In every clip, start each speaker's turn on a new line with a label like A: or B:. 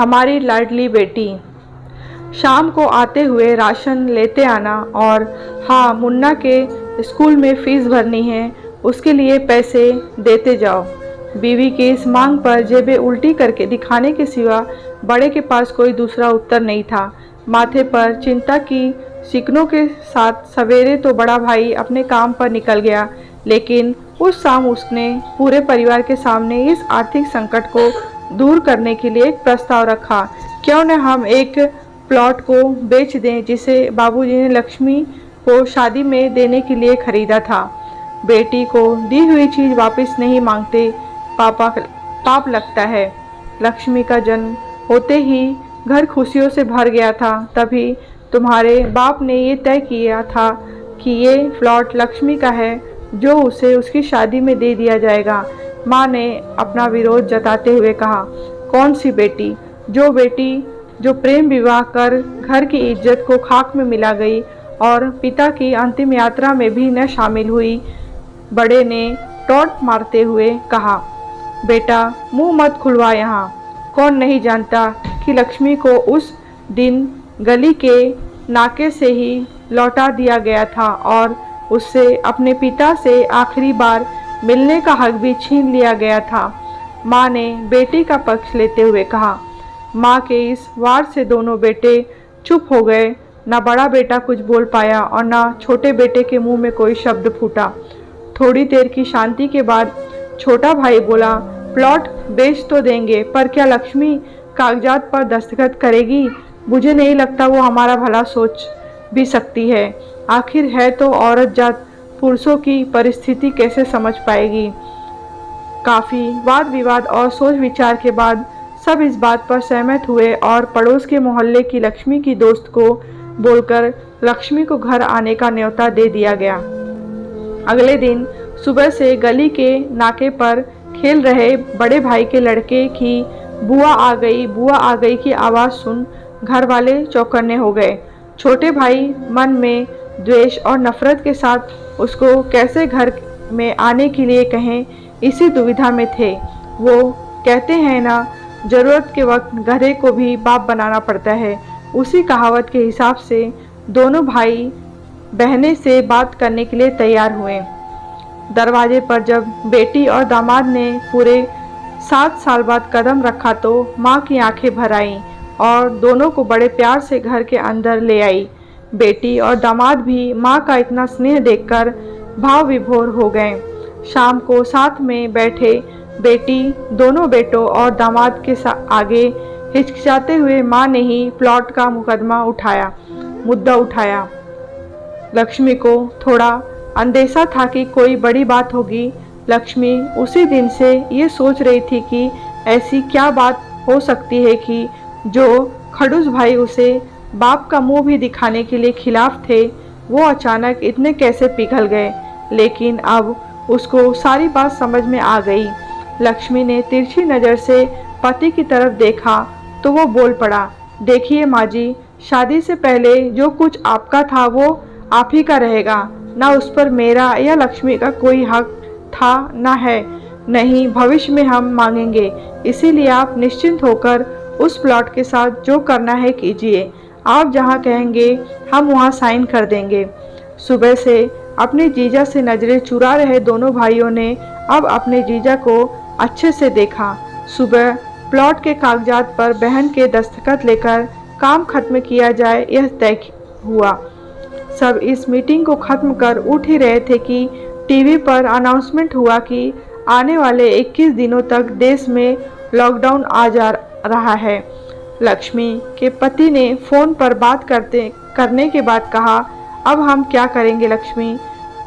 A: हमारी लाडली बेटी। शाम को आते हुए राशन लेते आना और हाँ, मुन्ना के स्कूल में फीस भरनी है, उसके लिए पैसे देते जाओ। बीवी की इस मांग पर जेबें उल्टी करके दिखाने के सिवा बड़े के पास कोई दूसरा उत्तर नहीं था। माथे पर चिंता की शिकनों के साथ सवेरे तो बड़ा भाई अपने काम पर निकल गया, लेकिन उस शाम उसने पूरे परिवार के सामने इस आर्थिक संकट को दूर करने के लिए एक प्रस्ताव रखा। क्यों न हम एक प्लॉट को बेच दें जिसे बाबूजी ने लक्ष्मी को शादी में देने के लिए खरीदा था। बेटी को दी हुई चीज़ वापस नहीं मांगते पाप लगता है। लक्ष्मी का जन्म होते ही घर खुशियों से भर गया था। तभी तुम्हारे बाप ने ये तय किया था कि ये प्लॉट लक्ष्मी का है, जो उसे उसकी शादी में दे दिया जाएगा। माँ ने अपना विरोध जताते हुए कहा, कौन सी बेटी? जो बेटी जो प्रेम विवाह कर घर की इज्जत को खाक में मिला गई और पिता की अंतिम यात्रा में भी न शामिल हुई। बड़े ने टॉन्ट मारते हुए कहा, बेटा मुंह मत खुलवा यहाँ। कौन नहीं जानता कि लक्ष्मी को उस दिन गली के नाके से ही लौटा दिया गया था और उससे अपने पिता से आखिरी बार मिलने का हक भी छीन लिया गया था। माँ ने बेटी का पक्ष लेते हुए कहा। माँ के इस वार से दोनों बेटे चुप हो गए। न बड़ा बेटा कुछ बोल पाया और न छोटे बेटे के मुंह में कोई शब्द फूटा। थोड़ी देर की शांति के बाद छोटा भाई बोला, प्लॉट बेच तो देंगे, पर क्या लक्ष्मी कागजात पर दस्तखत करेगी? मुझे नहीं लगता वो हमारा भला सोच भी सकती है। आखिर है तो औरत जात, पुरुषों की परिस्थिति कैसे समझ पाएगी? काफ़ी वाद विवाद और सोच विचार के बाद सब इस बात पर सहमत हुए और पड़ोस के मोहल्ले की लक्ष्मी की दोस्त को बोलकर लक्ष्मी को घर आने का न्योता दे दिया गया। अगले दिन सुबह से गली के नाके पर खेल रहे बड़े भाई के लड़के की बुआ आ गई की आवाज़ सुन घर वाले चौकन्ने हो गए। छोटे भाई मन में द्वेष और नफरत के साथ उसको कैसे घर में आने के लिए कहें, इसी दुविधा में थे। वो कहते हैं ना, ज़रूरत के वक्त गधे को भी बाप बनाना पड़ता है। उसी कहावत के हिसाब से दोनों भाई बहने से बात करने के लिए तैयार हुए। दरवाजे पर जब बेटी और दामाद ने पूरे 7 साल बाद कदम रखा तो माँ की आंखें भर आईं और दोनों को बड़े प्यार से घर के अंदर ले आई। बेटी और दामाद भी माँ का इतना स्नेह देखकर भाव विभोर हो गए। शाम को साथ में बैठे बेटी दोनों बेटों और दामाद के आगे हिचकिचाते हुए माँ ने ही प्लॉट का मुद्दा उठाया। लक्ष्मी को थोड़ा अंदेशा था कि कोई बड़ी बात होगी। लक्ष्मी उसी दिन से ये सोच रही थी कि ऐसी क्या बात हो सकती है कि जो खड़ूस भाई उसे बाप का मुंह भी दिखाने के लिए खिलाफ थे, वो अचानक इतने कैसे पिघल गए। लेकिन अब उसको सारी बात समझ में आ गई। लक्ष्मी ने तिरछी नज़र से पति की तरफ देखा तो वो बोल पड़ा, देखिए माँ जी, शादी से पहले जो कुछ आपका था वो आप ही का रहेगा। ना उस पर मेरा या लक्ष्मी का कोई हक था ना है, नहीं भविष्य में हम मांगेंगे। इसीलिए आप निश्चिंत होकर उस प्लॉट के साथ जो करना है कीजिए। आप जहाँ कहेंगे हम वहाँ साइन कर देंगे। सुबह से अपने जीजा से नज़रें चुरा रहे दोनों भाइयों ने अब अपने जीजा को अच्छे से देखा। सुबह प्लॉट के कागजात पर बहन के दस्तखत लेकर काम खत्म किया जाए, यह तय हुआ। सब इस मीटिंग को खत्म कर उठ ही रहे थे कि टीवी पर अनाउंसमेंट हुआ कि आने वाले 21 दिनों तक देश में लॉकडाउन आ जा रहा है। लक्ष्मी के पति ने फ़ोन पर बात करने के बाद कहा, अब हम क्या करेंगे लक्ष्मी?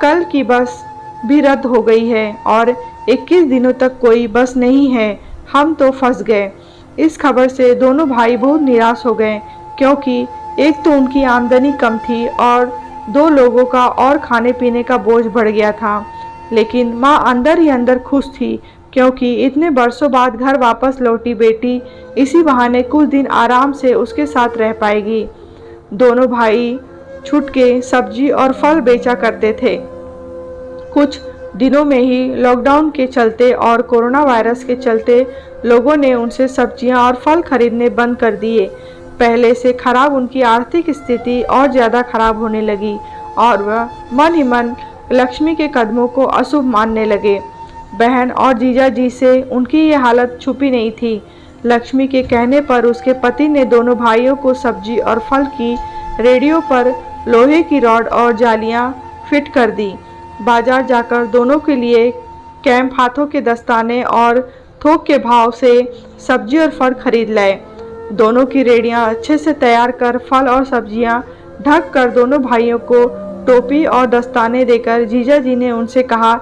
A: कल की बस भी रद्द हो गई है और 21 दिनों तक कोई बस नहीं है। हम तो फंस गए। इस खबर से दोनों भाई बहुत निराश हो गए, क्योंकि एक तो उनकी आमदनी कम थी और 2 लोगों का और खाने पीने का बोझ बढ़ गया था। लेकिन माँ अंदर ही अंदर खुश थी, क्योंकि इतने बरसों बाद घर वापस लौटी बेटी इसी बहाने कुछ दिन आराम से उसके साथ रह पाएगी। दोनों भाई छुट के सब्जी और फल बेचा करते थे। कुछ दिनों में ही लॉकडाउन के चलते और कोरोना वायरस के चलते लोगों ने उनसे सब्जियां और फल खरीदने बंद कर दिए। पहले से खराब उनकी आर्थिक स्थिति और ज़्यादा खराब होने लगी और वह मन ही मन लक्ष्मी के कदमों को अशुभ मानने लगे। बहन और जीजा जी से उनकी ये हालत छुपी नहीं थी। लक्ष्मी के कहने पर उसके पति ने दोनों भाइयों को सब्जी और फल की रेडियो पर लोहे की रॉड और जालियां फिट कर दी। बाजार जाकर दोनों के लिए कैंप हाथों के दस्ताने और थोक के भाव से सब्जी और फल खरीद लाए। दोनों की रेडियां अच्छे से तैयार कर फल और सब्जियां ढक कर दोनों भाइयों को टोपी और दस्ताने देकर जीजा जी ने उनसे कहा,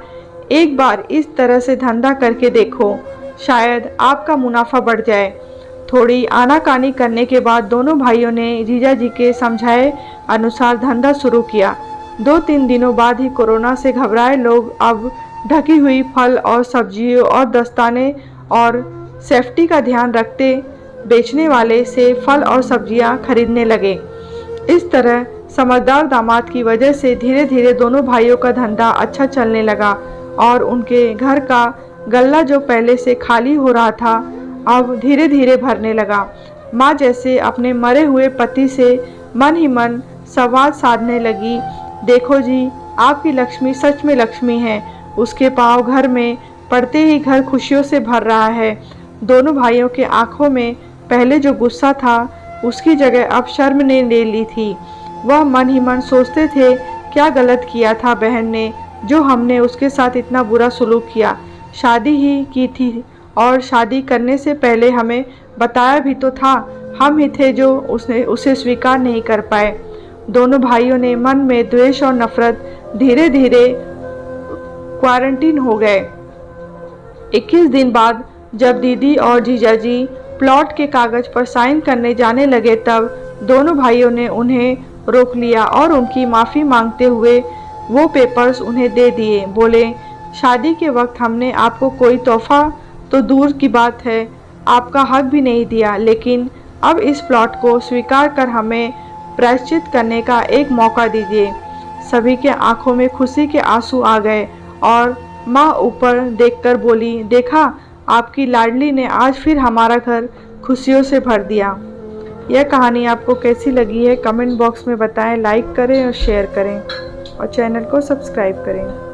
A: एक बार इस तरह से धंधा करके देखो, शायद आपका मुनाफा बढ़ जाए। थोड़ी आनाकानी करने के बाद दोनों भाइयों ने जीजा जी के समझाए अनुसार धंधा शुरू किया। 2-3 दिनों बाद ही कोरोना से घबराए लोग अब ढकी हुई फल और सब्जियों और दस्ताने और सेफ्टी का ध्यान रखते बेचने वाले से फल और सब्जियां खरीदने लगे। इस तरह समझदार दामाद की वजह से धीरे धीरे दोनों भाइयों का धंधा अच्छा चलने लगा और उनके घर का गल्ला जो पहले से खाली हो रहा था अब धीरे धीरे भरने लगा। माँ जैसे अपने मरे हुए पति से मन ही मन संवाद साधने लगी, देखो जी, आपकी लक्ष्मी सच में लक्ष्मी है। उसके पाँव घर में पड़ते ही घर खुशियों से भर रहा है। दोनों भाइयों के आंखों में पहले जो गुस्सा था उसकी जगह अब शर्म ने ले ली थी। वह मन ही मन सोचते थे, क्या गलत किया था बहन ने जो हमने उसके साथ इतना बुरा सलूक किया। शादी ही की थी और शादी करने से पहले हमें बताया भी तो था, हम ही थे जो उसे स्वीकार नहीं कर पाए। दोनों भाइयों ने मन में द्वेष और नफरत धीरे धीरे क्वारंटीन हो गए। 21 दिन बाद जब दीदी और जीजाजी प्लॉट के कागज पर साइन करने जाने लगे तब दोनों भाइयों ने उन्हें रोक लिया और उनकी माफ़ी मांगते हुए वो पेपर्स उन्हें दे दिए। बोले, शादी के वक्त हमने आपको कोई तोहफा तो दूर की बात है, आपका हक भी नहीं दिया, लेकिन अब इस प्लॉट को स्वीकार कर हमें प्रायश्चित करने का एक मौका दीजिए। सभी के आंखों में खुशी के आंसू आ गए और माँ ऊपर देखकर बोली, देखा, आपकी लाडली ने आज फिर हमारा घर खुशियों से भर दिया। यह कहानी आपको कैसी लगी है कमेंट बॉक्स में बताएं, लाइक करें और शेयर करें और चैनल को सब्सक्राइब करें।